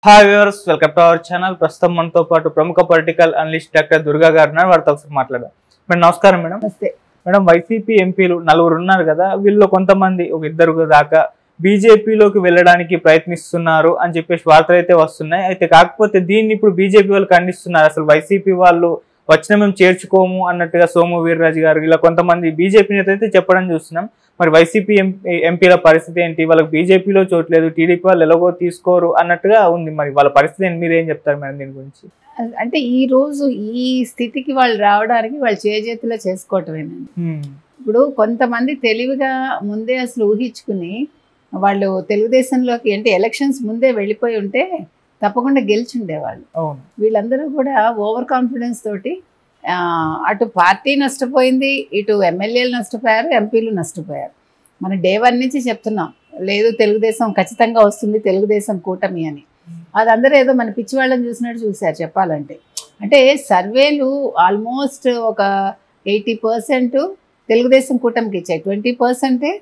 Hi viewers, welcome to our channel. ప్రస్తుతం మనతో పాటు ప్రముఖ పొలిటికల్ అనలిస్ట్ డాక్టర్ దుర్గా గారు ఉన్నారు. వారితో ఒకసారి మాట్లాడదాం. మేడం నమస్కారం. మేడం మేడం వైసీపీ ఎంపీలు 4 ఉన్నారు కదా, వీళ్ళు కొంతమంది ఒక 2 దాకా బీజేపీలోకి వెళ్ళడానికి ప్రయత్నిస్తున్నారు అని చెప్పేసి వార్తలు అయితే వస్తున్నాయి. అయితే కాకపోతే దీన్ని ఇప్పుడు బీజేపీ వాళ్ళు ఖండిస్తున్నారు. అసలు వైసీపీ వాళ్ళు వచ్చిన మేము చేర్చుకోము అన్నట్టుగా సోము వీర్రాజు గారు ఇలా కొంతమంది బీజేపీ నేత అయితే చెప్పడం చూస్తున్నాం. మరి వైసీపీ ఎంపీల పరిస్థితి ఏంటి? వాళ్ళకి బీజేపీలో చోట్లేదు, టీడీపీ వాళ్ళు ఎలాగో తీసుకోరు అన్నట్టుగా ఉంది. మరి వాళ్ళ పరిస్థితి ఏంటి? మీరు ఏం చెప్తారు మేడం దీని గురించి? అంటే ఈ రోజు ఈ స్థితికి వాళ్ళు రావడానికి వాళ్ళు చేజేతిలో చేసుకోవటమేనండి. ఇప్పుడు కొంతమంది తెలివిగా ముందే అసలు ఊహించుకుని వాళ్ళు తెలుగుదేశంలోకి అంటే ఎలక్షన్స్ ముందే వెళ్ళిపోయి ఉంటే తప్పకుండా గెలిచి ఉండేవాళ్ళు. వీళ్ళందరూ కూడా ఓవర్ కాన్ఫిడెన్స్ తోటి అటు పార్టీ నష్టపోయింది, ఇటు ఎమ్మెల్యేలు నష్టపోయారు, ఎంపీలు నష్టపోయారు. మనం డే 1 నుంచి చెప్తున్నాం, లేదు తెలుగుదేశం ఖచ్చితంగా వస్తుంది, తెలుగుదేశం కూటమి అని. అది అందరూ ఏదో మన పిచ్చి వాళ్ళని చూసినట్టు చూశారు చెప్పాలంటే. అంటే సర్వేలు ఆల్మోస్ట్ ఒక 80% తెలుగుదేశం కూటమికి ఇచ్చాయి, 20%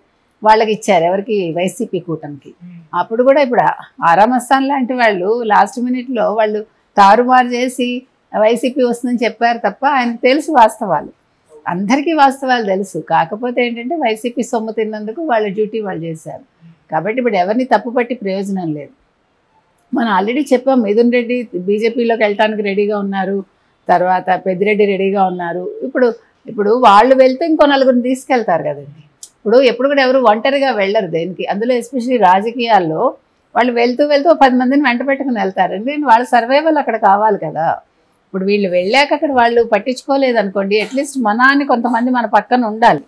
వాళ్ళకి ఇచ్చారు. ఎవరికి? వైసీపీ కూటమికి. అప్పుడు కూడా ఇప్పుడు ఆరామస్థాన్ లాంటి వాళ్ళు లాస్ట్ మినిట్లో వాళ్ళు తారుమారు చేసి వైసీపీ వస్తుందని చెప్పారు తప్ప ఆయనకు తెలుసు వాస్తవాలు, అందరికీ వాస్తవాలు తెలుసు. కాకపోతే ఏంటంటే వైసీపీ సొమ్ము తిన్నందుకు వాళ్ళ డ్యూటీ వాళ్ళు చేశారు. కాబట్టి ఇప్పుడు ఎవరిని తప్పుపట్టి ప్రయోజనం లేదు. మనం ఆల్రెడీ చెప్పాం, మిథున్ రెడ్డి బీజేపీలోకి వెళ్ళటానికి రెడీగా ఉన్నారు, తర్వాత పెద్దిరెడ్డి రెడీగా ఉన్నారు. ఇప్పుడు వాళ్ళు వెళ్తే ఇంకో 4 తీసుకెళ్తారు కదండి. ఎప్పుడు కూడా ఎవరు ఒంటరిగా వెళ్ళరు దేనికి, అందులో ఎస్పెషల్లీ రాజకీయాల్లో వాళ్ళు వెళ్తూ 10 మందిని వెంట పెట్టుకుని వెళ్తారు. ఎందుకంటే వాళ్ళ సర్వైవల్ అక్కడ కావాలి కదా. ఇప్పుడు వీళ్ళు వెళ్ళాక అక్కడ వాళ్ళు పట్టించుకోలేదు అనుకోండి, అట్లీస్ట్ మన అని కొంతమంది మన పక్కన ఉండాలి.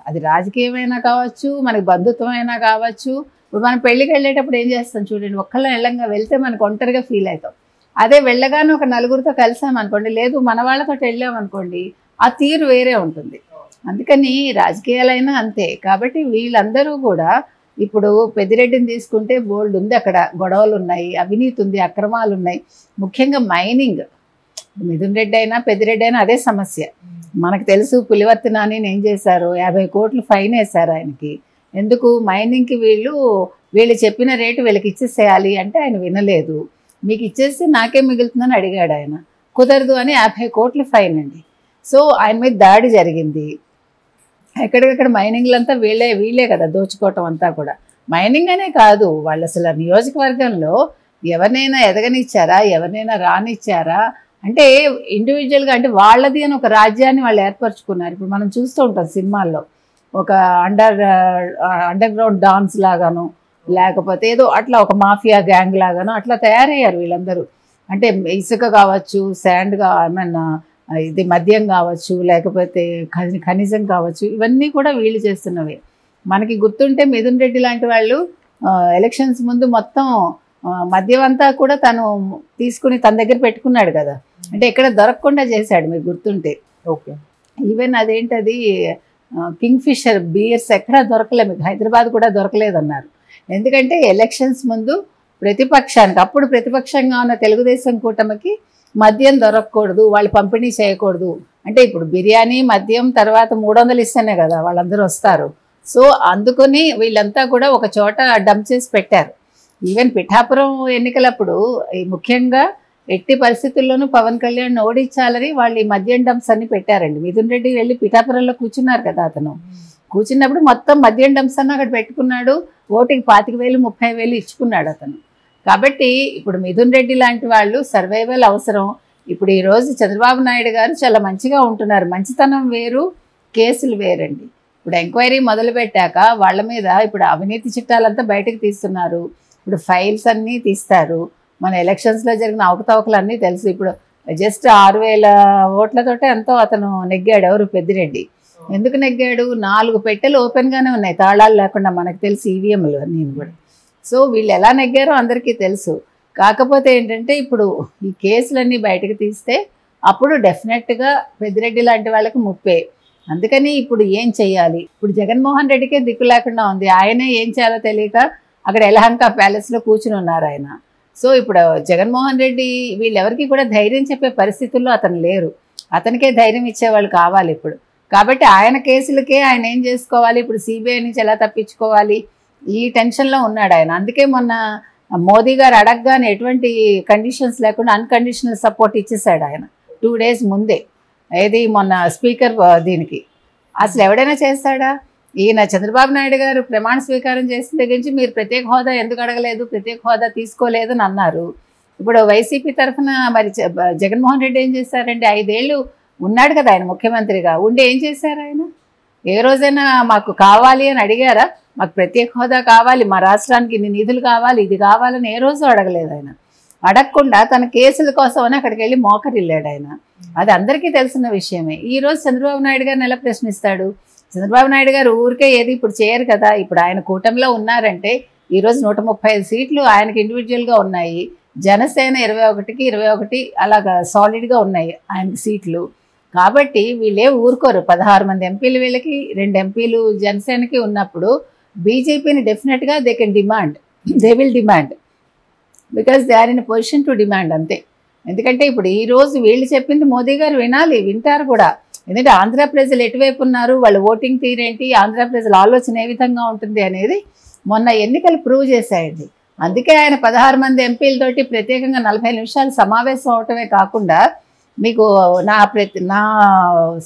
అది రాజకీయమైనా కావచ్చు, మనకి బంధుత్వం అయినా కావచ్చు. ఇప్పుడు మనం పెళ్ళికి వెళ్ళేటప్పుడు ఏం చేస్తాం చూడండి, ఒక్కళ్ళని వెళ్ళంగా వెళ్తే మనకు ఒంటరిగా ఫీల్ అవుతాం. అదే వెళ్ళగానే ఒక 4గురితో కలిసామనుకోండి, లేదు మన వాళ్ళతో వెళ్ళామనుకోండి, ఆ తీరు వేరే ఉంటుంది. అందుకని రాజకీయాలైనా అంతే. కాబట్టి వీళ్ళందరూ కూడా ఇప్పుడు పెద్దిరెడ్డిని తీసుకుంటే బోల్డ్ ఉంది, అక్కడ గొడవలు ఉన్నాయి, అవినీతి ఉంది, అక్రమాలు ఉన్నాయి. ముఖ్యంగా మైనింగ్, మిథున్ రెడ్డి అయినా పెద్దిరెడ్డి అయినా అదే సమస్య. మనకు తెలుసు పులివర్తి నాని ఏం చేశారు, 50 కోట్లు ఫైన్ వేశారు ఆయనకి. ఎందుకు? మైనింగ్కి వీళ్ళు చెప్పిన రేటు వీళ్ళకి ఇచ్చేసేయాలి అంటే ఆయన వినలేదు. మీకు ఇచ్చేస్తే నాకే మిగులుతుందని అడిగాడు ఆయన, కుదరదు అని 50 కోట్లు ఫైన్ అండి. సో ఆయన మీద దాడి జరిగింది. ఎక్కడికక్కడ మైనింగ్లంతా వీళ్ళే కదా దోచుకోవటం అంతా కూడా. మైనింగ్ అనే కాదు, వాళ్ళు అసలు నియోజకవర్గంలో ఎవరినైనా ఎదగనిచ్చారా, ఎవరినైనా రానిచ్చారా అంటే ఇండివిజువల్గా, అంటే వాళ్ళది అని ఒక రాజ్యాన్ని వాళ్ళు ఏర్పరచుకున్నారు. ఇప్పుడు మనం చూస్తూ ఉంటాం సినిమాల్లో, ఒక అండర్ గ్రౌండ్ డాన్స్ లాగాను, లేకపోతే ఏదో అట్లా ఒక మాఫియా గ్యాంగ్ లాగాను అట్లా తయారయ్యారు వీళ్ళందరూ. అంటే ఇసుక కావచ్చు, శాండ్గా ఇది మద్యం కావచ్చు, లేకపోతే ఖనిజం కావచ్చు, ఇవన్నీ కూడా వీళ్ళు చేస్తున్నవే. మనకి గుర్తుంటే మిథున్ రెడ్డి లాంటి వాళ్ళు ఎలక్షన్స్ ముందు మొత్తం మద్యం అంతా కూడా తను తీసుకుని తన దగ్గర పెట్టుకున్నాడు కదా. అంటే ఎక్కడ దొరకకుండా చేశాడు, మీకు గుర్తుంటే. ఓకే. ఈవెన్ అదేంటది కింగ్ ఫిషర్ బియర్స్ ఎక్కడా దొరకలేదు, మీకు హైదరాబాద్ కూడా దొరకలేదన్నారు. ఎందుకంటే ఎలక్షన్స్ ముందు ప్రతిపక్షానికి, అప్పుడు ప్రతిపక్షంగా ఉన్న తెలుగుదేశం కూటమికి మద్యం దొరకకూడదు, వాళ్ళు పంపిణీ చేయకూడదు. అంటే ఇప్పుడు బిర్యానీ మద్యం తర్వాత 300 ఇస్తేనే కదా వాళ్ళందరూ వస్తారు. సో అందుకని వీళ్ళంతా కూడా ఒక చోట డంప్ చేసి పెట్టారు. ఈవెన్ పిఠాపురం ఎన్నికలప్పుడు ముఖ్యంగా ఎట్టి పరిస్థితుల్లోనూ పవన్ కళ్యాణ్ ఓడించాలని వాళ్ళు ఈ మద్యం డంప్స్ అన్ని పెట్టారండి. మిథున్ రెడ్డి వెళ్ళి పిఠాపురంలో కూర్చున్నారు కదా, అతను కూర్చున్నప్పుడు మొత్తం మద్యం డంప్స్ అన్న అక్కడ పెట్టుకున్నాడు. ఓటికి 25,000 30,000 ఇచ్చుకున్నాడు అతను. కాబట్టి ఇప్పుడు మిథున్ రెడ్డి లాంటి వాళ్ళు సర్వైవల్ అవసరం. ఇప్పుడు ఈరోజు చంద్రబాబు నాయుడు గారు చాలా మంచిగా ఉంటున్నారు. మంచితనం వేరు, కేసులు వేరండి. ఇప్పుడు ఎంక్వైరీ మొదలుపెట్టాక వాళ్ళ మీద ఇప్పుడు అవినీతి చిట్టాలంతా బయటకు తీస్తున్నారు. ఇప్పుడు ఫైల్స్ అన్నీ తీస్తారు. మన ఎలక్షన్స్లో జరిగిన అవకతవకలు అన్నీ తెలుసు. ఇప్పుడు జస్ట్ 6,000 ఓట్లతోటే ఎంతో అతను నెగ్గాడు. ఎవరు? పెద్దిరెడ్డి. ఎందుకు నెగ్గాడు? 4 పెట్టెలు ఓపెన్గానే ఉన్నాయి, తాళాలు లేకుండా, మనకు తెలుసు ఈవీఎంలు నేను కూడా. సో వీళ్ళు ఎలా నెగ్గారో అందరికీ తెలుసు. కాకపోతే ఏంటంటే ఇప్పుడు ఈ కేసులన్నీ బయటకు తీస్తే అప్పుడు డెఫినెట్గా పెద్దిరెడ్డి లాంటి వాళ్ళకి ముప్పే. అందుకని ఇప్పుడు ఏం చెయ్యాలి? ఇప్పుడు జగన్మోహన్ రెడ్డికే దిక్కు లేకుండా ఉంది. ఆయనే ఏం చేయాలో తెలియక అక్కడ యలహంక ప్యాలెస్లో కూర్చుని ఉన్నారు ఆయన. సో ఇప్పుడు జగన్మోహన్ రెడ్డి వీళ్ళెవరికి కూడా ధైర్యం చెప్పే పరిస్థితుల్లో అతను లేరు. అతనికే ధైర్యం ఇచ్చేవాళ్ళు కావాలి ఇప్పుడు. కాబట్టి ఆయన కేసులకే ఆయన ఏం చేసుకోవాలి, ఇప్పుడు సిబిఐ నుంచి ఎలా తప్పించుకోవాలి, ఈ టెన్షన్లో ఉన్నాడు ఆయన. అందుకే మొన్న మోదీ గారు అడగగానే ఎటువంటి కండిషన్స్ లేకుండా అన్కండిషనల్ సపోర్ట్ ఇచ్చేసాడు ఆయన 2 days ముందే. ఏది మొన్న స్పీకర్ దీనికి అసలు ఎవడైనా చేస్తాడా? ఈయన చంద్రబాబు నాయుడు గారు ప్రమాణ స్వీకారం చేసిన దగ్గర నుంచి మీరు ప్రత్యేక హోదా ఎందుకు అడగలేదు, ప్రత్యేక హోదా తీసుకోలేదు అని అన్నారు. ఇప్పుడు వైసీపీ తరఫున మరి జగన్మోహన్ రెడ్డి ఏం చేశారంటే 5 ఏళ్ళు ఉన్నాడు కదా ఆయన ముఖ్యమంత్రిగా, ఉండి ఏం చేశారు ఆయన? ఏ రోజైనా మాకు కావాలి అని అడిగారా? మాకు ప్రత్యేక హోదా కావాలి, మా రాష్ట్రానికి ఇన్ని నిధులు కావాలి, ఇది కావాలని ఏ రోజు అడగలేదు ఆయన. అడగకుండా తన కేసుల కోసమని అక్కడికి వెళ్ళి మోకరిల్లాడు ఆయన. అది అందరికీ తెలిసిన విషయమే. ఈరోజు చంద్రబాబు నాయుడు గారిని ఎలా ప్రశ్నిస్తాడు? చంద్రబాబు నాయుడు గారు ఊరికే ఏది ఇప్పుడు చేయరు కదా. ఇప్పుడు ఆయన కూటమిలో ఉన్నారంటే ఈరోజు 135 సీట్లు ఆయనకి ఇండివిజువల్గా ఉన్నాయి. జనసేన 21కి 21 అలాగా సాలిడ్గా ఉన్నాయి ఆయనకి సీట్లు. కాబట్టి వీళ్ళే ఊరుకోరు. 16 మంది ఎంపీలు వీళ్ళకి, 2 ఎంపీలు జనసేనకి ఉన్నప్పుడు బీజేపీని డెఫినెట్గా they will demand because they are in position to demand అంతే. ఎందుకంటే ఇప్పుడు ఈరోజు వీళ్ళు చెప్పింది మోదీ గారు వినాలి, వింటారు కూడా. ఎందుకంటే ఆంధ్ర ప్రజలు ఎటువైపు ఉన్నారు, వాళ్ళ ఓటింగ్ తీరేంటి, ఆంధ్ర ప్రజల ఆలోచన ఏ విధంగా ఉంటుంది అనేది మొన్న ఎన్నికలు ప్రూవ్ చేశాయండి. అందుకే ఆయన 16 మంది ఎంపీలతోటి ప్రత్యేకంగా 40 నిమిషాలు సమావేశం అవటమే కాకుండా మీకు నా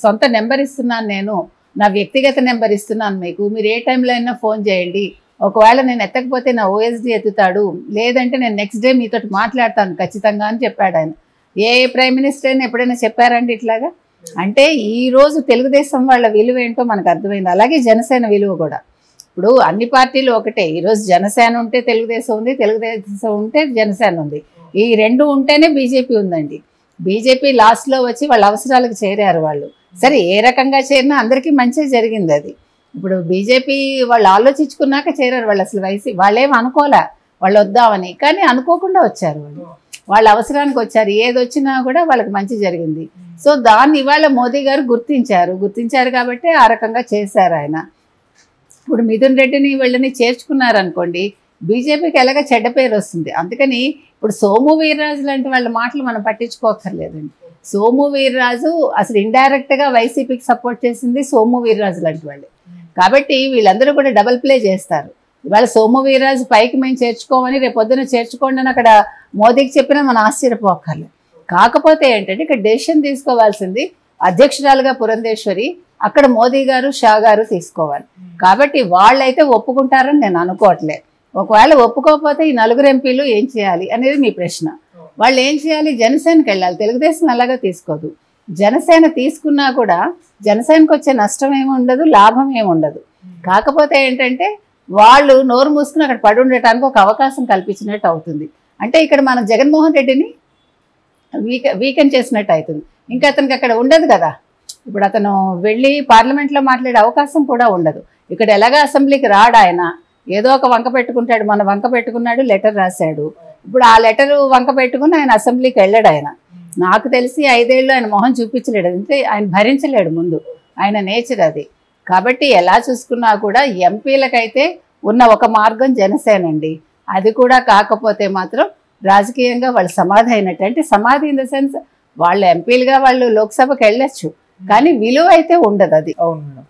సొంత నెంబర్ ఇస్తున్నాను, నేను నా వ్యక్తిగత నెంబర్ ఇస్తున్నాను మీకు, మీరు ఏ టైంలో అయినా ఫోన్ చేయండి, ఒకవేళ నేను ఎత్తకపోతే నా ఓఎస్డీ ఎత్తుతాడు, లేదంటే నేను నెక్స్ట్ డే మీతో మాట్లాడతాను ఖచ్చితంగా అని చెప్పాడు ఆయన. ఏ ప్రైమ్ మినిస్టర్ అయినా ఎప్పుడైనా చెప్పారండి ఇట్లాగా? అంటే ఈరోజు తెలుగుదేశం వాళ్ళ విలువ ఏంటో మనకు అర్థమైంది. అలాగే జనసేన విలువ కూడా. ఇప్పుడు అన్ని పార్టీలు ఒకటే. ఈరోజు జనసేన ఉంటే తెలుగుదేశం ఉంది, తెలుగుదేశం ఉంటే జనసేన ఉంది. ఈ 2 ఉంటేనే బీజేపీ ఉందండి. బీజేపీ లాస్ట్లో వచ్చి వాళ్ళ అవసరాలకు చేరారు వాళ్ళు. సరే ఏ రకంగా చేరినా అందరికీ మంచి జరిగింది అది. ఇప్పుడు బీజేపీ వాళ్ళు ఆలోచించుకున్నాక చేరారు వాళ్ళు. అసలు వాళ్ళేం అనుకోలే వాళ్ళు వద్దామని, కానీ అనుకోకుండా వచ్చారు వాళ్ళు. వాళ్ళ అవసరానికి వచ్చారు. ఏది వచ్చినా కూడా వాళ్ళకి మంచి జరిగింది. సో దాన్ని ఇవాళ మోదీ గారు గుర్తించారు కాబట్టి ఆ రకంగా చేశారు ఆయన. ఇప్పుడు మిథున్ రెడ్డిని వీళ్ళని చేర్చుకున్నారనుకోండి, బీజేపీకి ఎలాగ చెడ్డ పేరు వస్తుంది. అందుకని ఇప్పుడు సోము వీర్రాజు లాంటి వాళ్ళ మాటలు మనం పట్టించుకోకర్లేదండి. సోము వీర్రాజు అసలు ఇండైరెక్ట్గా వైసీపీకి సపోర్ట్ చేసింది సోము వీర్రాజు లాంటి వాళ్ళే. కాబట్టి వీళ్ళందరూ కూడా డబల్ ప్లే చేస్తారు. ఇవాళ సోము వీర్రాజు పైకి మేము చేర్చుకోమని రేపు పొద్దున చేర్చుకోండి అని అక్కడ మోదీకి చెప్పినా మనం ఆశ్చర్యపోకర్లేదు. కాకపోతే ఏంటంటే ఇక్కడ డెసిషన్ తీసుకోవాల్సింది అధ్యక్షురాలుగా పురంధేశ్వరి, అక్కడ మోదీ గారు, షా గారు తీసుకోవాలి. కాబట్టి వాళ్ళైతే ఒప్పుకుంటారని నేను అనుకోవట్లేదు. ఒకవేళ ఒప్పుకోకపోతే ఈ 4 ఎంపీలు ఏం చేయాలి అనేది మీ ప్రశ్న. వాళ్ళు ఏం చేయాలి? జనసేనకి వెళ్ళాలి. తెలుగుదేశం అలాగా తీసుకోదు. జనసేన తీసుకున్నా కూడా జనసేనకు వచ్చే నష్టం ఏమి ఉండదు, లాభం ఏమి ఉండదు. కాకపోతే ఏంటంటే వాళ్ళు నోరు మూసుకుని అక్కడ పడి ఉండటానికి ఒక అవకాశం కల్పించినట్టు అవుతుంది. అంటే ఇక్కడ మనం జగన్మోహన్ రెడ్డిని వీకెండ్ చేసినట్టు అవుతుంది. ఇంకా అతనికి అక్కడ ఉండదు కదా. ఇప్పుడు అతను వెళ్ళి పార్లమెంట్లో మాట్లాడే అవకాశం కూడా ఉండదు. ఇక్కడ ఎలాగా అసెంబ్లీకి రాడు ఆయన, ఏదో ఒక వంక పెట్టుకుంటాడు. మన వంక పెట్టుకున్నాడు, లెటర్ రాశాడు. ఇప్పుడు ఆ లెటరు వంక పెట్టుకుని ఆయన అసెంబ్లీకి వెళ్ళాడు. ఆయన నాకు తెలిసి 5 ఏళ్ళు ఆయన మొహం చూపించలేడు. అంటే ఆయన భరించలేడు ముందు, ఆయన నేచర్ అది. కాబట్టి ఎలా చూసుకున్నా కూడా ఎంపీలకైతే ఉన్న ఒక మార్గం జనసేనండి. అది కూడా కాకపోతే మాత్రం రాజకీయంగా వాళ్ళు సమాధి అయినట్టు. అంటే సమాధి ఇన్ ద సెన్స్ వాళ్ళు ఎంపీలుగా వాళ్ళు లోక్సభకి వెళ్ళొచ్చు, కానీ విలువ అయితే ఉండదు అది. అవును.